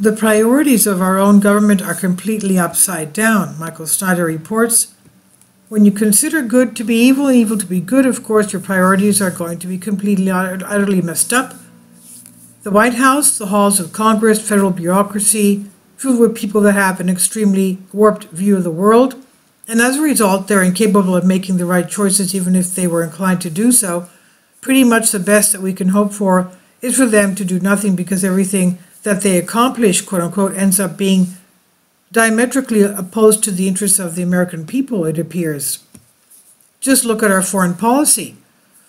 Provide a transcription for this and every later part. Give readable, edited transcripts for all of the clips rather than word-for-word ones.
The priorities of our own government are completely upside down, Michael Snyder reports. When you consider good to be evil and evil to be good, of course, your priorities are going to be completely, utterly messed up. The White House, the halls of Congress, federal bureaucracy, filled with people that have an extremely warped view of the world, and as a result, they're incapable of making the right choices even if they were inclined to do so. Pretty much the best that we can hope for is for them to do nothing, because everything that they accomplish, quote unquote, ends up being diametrically opposed to the interests of the American people, it appears. Just look at our foreign policy.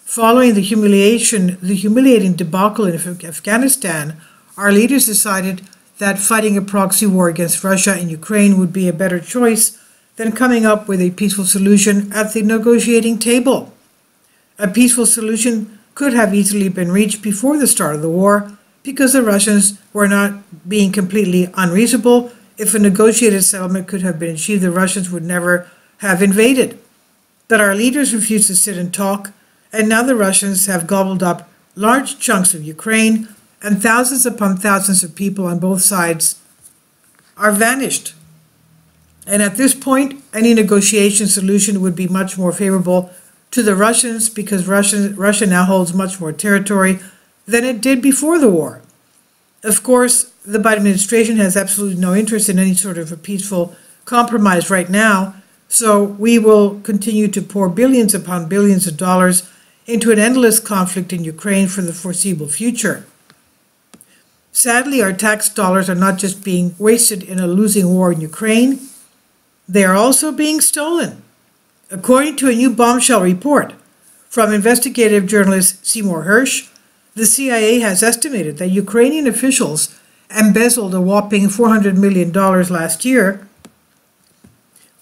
Following the humiliating debacle in Afghanistan, our leaders decided that fighting a proxy war against Russia in Ukraine would be a better choice than coming up with a peaceful solution at the negotiating table. A peaceful solution could have easily been reached before the start of the war, because the Russians were not being completely unreasonable. If a negotiated settlement could have been achieved, the Russians would never have invaded. But our leaders refused to sit and talk, and now the Russians have gobbled up large chunks of Ukraine, and thousands upon thousands of people on both sides are vanished. And at this point, any negotiation solution would be much more favorable to the Russians, because Russia now holds much more territory than it did before the war. Of course, the Biden administration has absolutely no interest in any sort of a peaceful compromise right now, so we will continue to pour billions upon billions of dollars into an endless conflict in Ukraine for the foreseeable future. Sadly, our tax dollars are not just being wasted in a losing war in Ukraine, they are also being stolen. According to a new bombshell report from investigative journalist Seymour Hersh, the CIA has estimated that Ukrainian officials embezzled a whopping $400 million last year.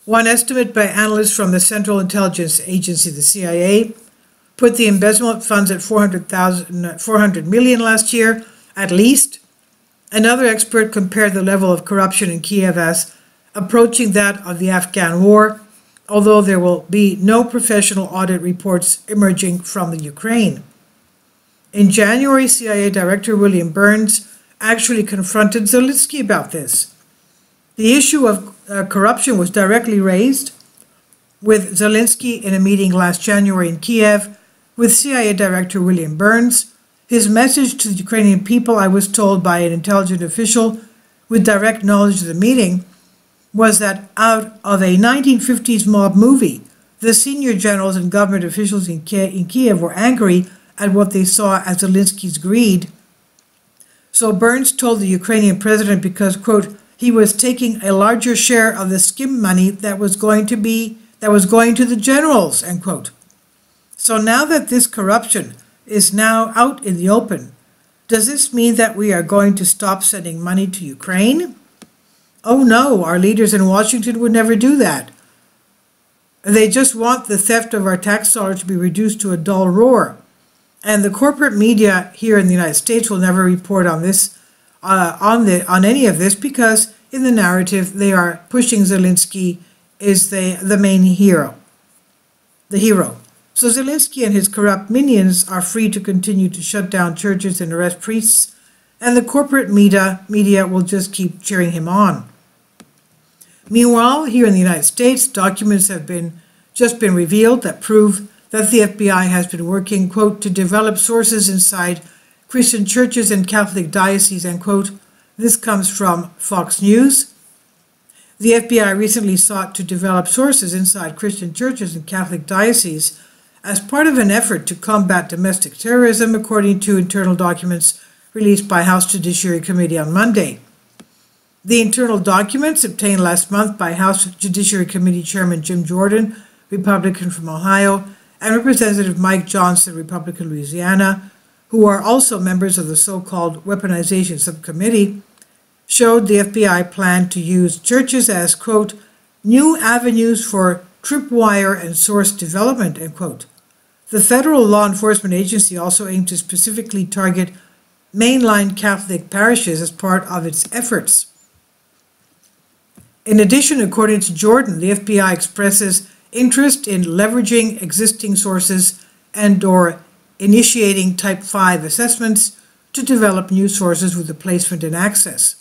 One estimate by analysts from the Central Intelligence Agency, the CIA, put the embezzlement funds at $400 million last year, at least. Another expert compared the level of corruption in Kiev as approaching that of the Afghan war, although there will be no professional audit reports emerging from the Ukraine. In January, CIA Director William Burns actually confronted Zelensky about this. The issue of corruption was directly raised with Zelensky in a meeting last January in Kiev with CIA Director William Burns. His message to the Ukrainian people, I was told by an intelligence official with direct knowledge of the meeting, was that out of a 1950s mob movie, the senior generals and government officials in Kiev were angry at what they saw as Zelensky's greed. So Burns told the Ukrainian president because, quote, he was taking a larger share of the skim money that was going to the generals, end quote. So now that this corruption is now out in the open, does this mean that we are going to stop sending money to Ukraine? Oh no, our leaders in Washington would never do that. They just want the theft of our tax dollars to be reduced to a dull roar. And the corporate media here in the United States will never report on this, on any of this, because in the narrative they are pushing Zelensky is the main hero, the hero. So Zelensky and his corrupt minions are free to continue to shut down churches and arrest priests, and the corporate media will just keep cheering him on. Meanwhile, here in the United States, documents have just been revealed that prove that the FBI has been working, quote, to develop sources inside Christian churches and Catholic dioceses, end quote. This comes from Fox News. The FBI recently sought to develop sources inside Christian churches and Catholic dioceses as part of an effort to combat domestic terrorism, according to internal documents released by House Judiciary Committee on Monday. The internal documents, obtained last month by House Judiciary Committee Chairman Jim Jordan, Republican from Ohio, and Representative Mike Johnson, Republican, Louisiana, who are also members of the so-called Weaponization Subcommittee, showed the FBI plan to use churches as, quote, new avenues for tripwire and source development, end quote. The federal law enforcement agency also aimed to specifically target mainline Catholic parishes as part of its efforts. In addition, according to Jordan, the FBI expresses interest in leveraging existing sources and/or initiating Type 5 assessments to develop new sources with the placement and access.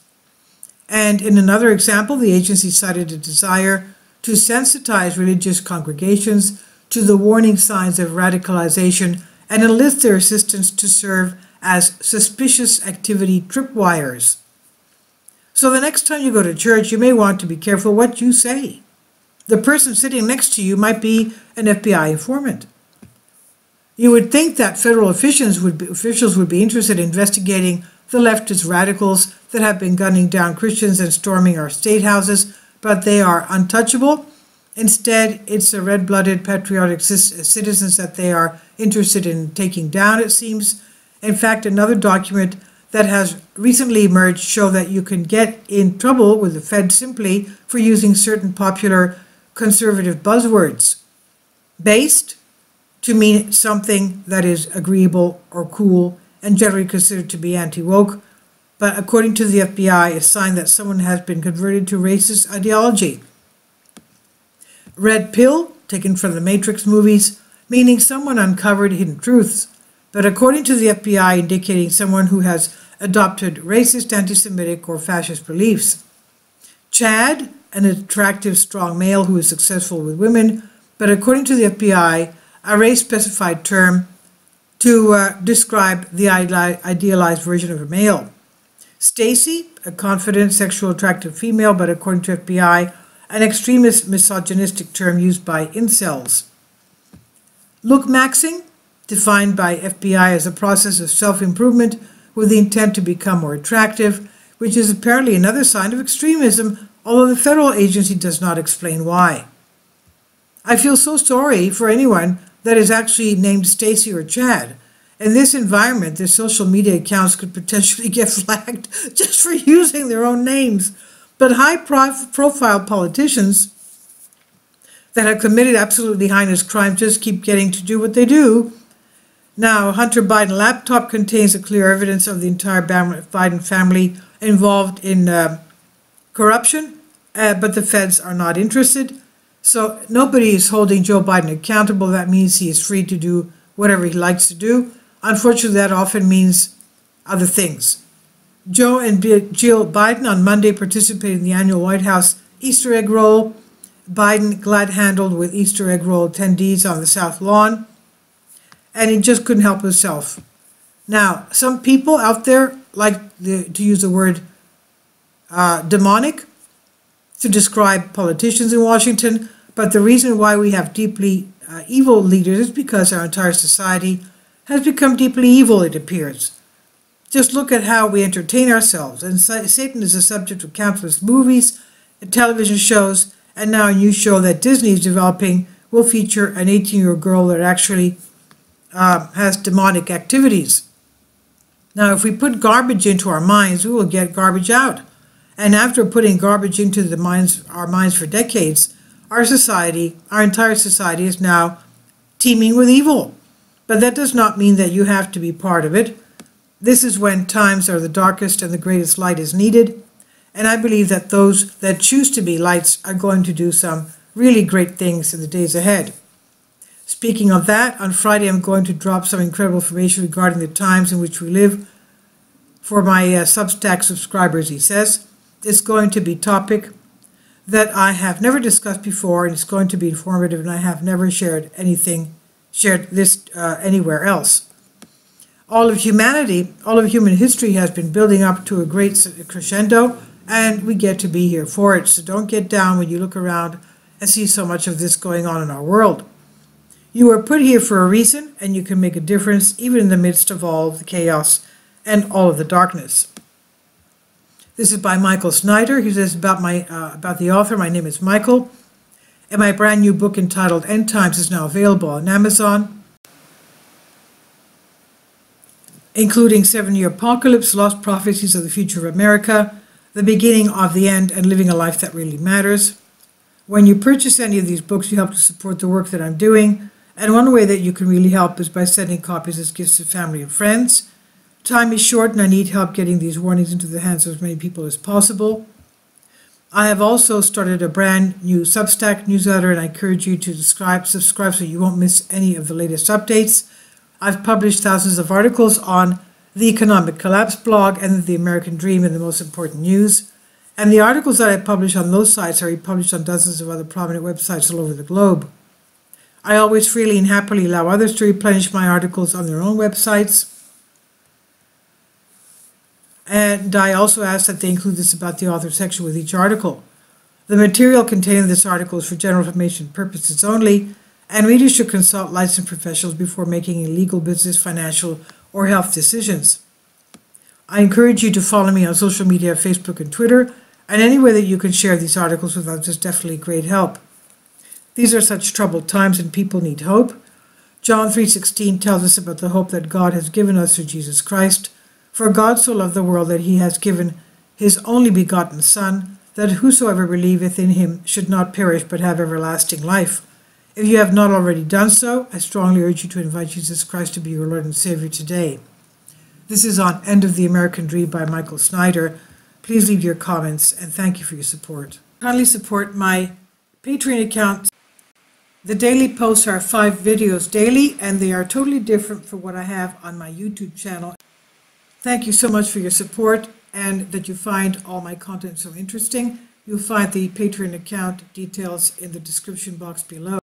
And in another example, the agency cited a desire to sensitize religious congregations to the warning signs of radicalization and enlist their assistance to serve as suspicious activity tripwires. So the next time you go to church, you may want to be careful what you say. The person sitting next to you might be an FBI informant. You would think that federal officials would be interested in investigating the leftist radicals that have been gunning down Christians and storming our state houses, but they are untouchable. Instead, it's the red-blooded patriotic citizens that they are interested in taking down, it seems. In fact, another document that has recently emerged show that you can get in trouble with the Fed simply for using certain popular conservative buzzwords, based to mean something that is agreeable or cool and generally considered to be anti-woke, but according to the FBI, a sign that someone has been converted to racist ideology. Red pill, taken from the Matrix movies, meaning someone uncovered hidden truths, but according to the FBI, indicating someone who has adopted racist, anti-Semitic, or fascist beliefs. Chad, an attractive, strong male who is successful with women, but according to the FBI, a race-specified term to describe the idealized version of a male. Stacy, a confident, sexual, attractive female, but according to FBI, an extremist, misogynistic term used by incels. Look-maxing, defined by FBI as a process of self-improvement with the intent to become more attractive, which is apparently another sign of extremism, although the federal agency does not explain why. I feel so sorry for anyone that is actually named Stacy or Chad. In this environment, their social media accounts could potentially get flagged just for using their own names. But high-profile politicians that have committed absolutely heinous crimes just keep getting to do what they do. Now, Hunter Biden laptop contains a clear evidence of the entire Biden family involved in corruption, but the feds are not interested. So nobody is holding Joe Biden accountable. That means he is free to do whatever he likes to do. Unfortunately, that often means other things. Joe and Jill Biden on Monday participated in the annual White House Easter egg roll. Biden glad-handled with Easter egg roll attendees on the South Lawn, and he just couldn't help himself. Now, some people out there like to use the word demonic to describe politicians in Washington, but the reason why we have deeply evil leaders is because our entire society has become deeply evil, it appears. Just look at how we entertain ourselves, and Satan is the subject of countless movies and television shows, and now a new show that Disney is developing will feature an 18-year-old girl that actually has demonic activities. Now, if we put garbage into our minds, we will get garbage out. And after putting garbage into our minds for decades, our entire society is now teeming with evil. But that does not mean that you have to be part of it. This is when times are the darkest and the greatest light is needed. And I believe that those that choose to be lights are going to do some really great things in the days ahead. Speaking of that, on Friday I'm going to drop some incredible information regarding the times in which we live for my Substack subscribers, he says. It's going to be a topic that I have never discussed before, and it's going to be informative, and I have never shared this anywhere else. All of human history has been building up to a great crescendo, and we get to be here for it. So don't get down when you look around and see so much of this going on in our world. You were put here for a reason, and you can make a difference even in the midst of all of the chaos and all of the darkness. This is by Michael Snyder. He says about the author, my name is Michael, and my brand new book entitled End Times is now available on Amazon, including 7-Year Apocalypse, Lost Prophecies of the Future of America, The Beginning of the End, and Living a Life That Really Matters. When you purchase any of these books, you help to support the work that I'm doing, and one way that you can really help is by sending copies as gifts to family and friends. Time is short, and I need help getting these warnings into the hands of as many people as possible. I have also started a brand new Substack newsletter, and I encourage you to subscribe so you won't miss any of the latest updates. I've published thousands of articles on the Economic Collapse blog and the American Dream and the most important news. And the articles that I publish on those sites are republished on dozens of other prominent websites all over the globe. I always freely and happily allow others to replenish my articles on their own websites. And I also ask that they include this about the author section with each article. The material contained in this article is for general information purposes only, and readers should consult licensed professionals before making any legal, business, financial, or health decisions. I encourage you to follow me on social media, Facebook and Twitter, and any way that you can share these articles with others is definitely great help. These are such troubled times and people need hope. John 3:16 tells us about the hope that God has given us through Jesus Christ. For God so loved the world that he has given his only begotten Son, that whosoever believeth in him should not perish but have everlasting life. If you have not already done so, I strongly urge you to invite Jesus Christ to be your Lord and Savior today. This is on End of the American Dream by Michael Snyder. Please leave your comments and thank you for your support. Kindly support my Patreon account. The daily posts are 5 videos daily, and they are totally different from what I have on my YouTube channel. Thank you so much for your support and that you find all my content so interesting. You'll find the Patreon account details in the description box below.